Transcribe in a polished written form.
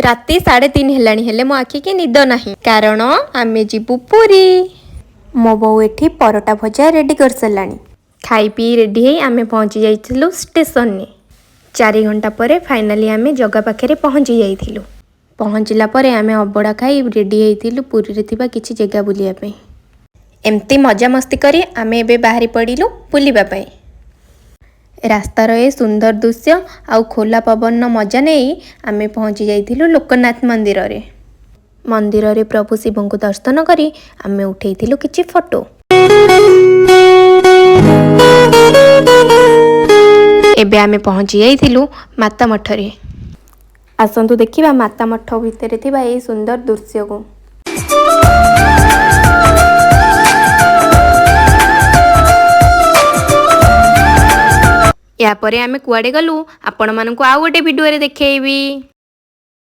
राति 3:30 हेलाणी हेले मो आखि की निद नाही कारण आमे जीवु पुरी। मो बो एठी परोटा भजा रेडी कर सलानी। खाई पी रेडी है आमे पहुंची जाइथिलु स्टेशन ने। 4 घंटा परे फाइनली आमे जगह पाखे पहुंची जाइथिलु। पहुंचला परे आमे अबड़ा खाई रेडी होइथिलु पुरी रे थिबा किछि जगह बुलिया पे। एमती मजा मस्ती करी आमे एबे बाहरी पड़िलु बुलिबा पई। रास्तार ए सुंदर दृश्य आउ खोला पवन मजा नहीं आमे पहुंची जाइथिलु लोकनाथ मंदिर रे। मंदिर रे प्रभु शिव को दर्शन करी आमे उठेइथिलु किछि फोटो। एबे आमे पहुंची जाइथिलु माता मठ रे। आसंतु देखिबा माता मठ भितरे थिबा ए सुंदर दृश्य को। या परे आमे कुआडे गलु आपण मानकु आउ गोटे वीडियो रे देखैबी।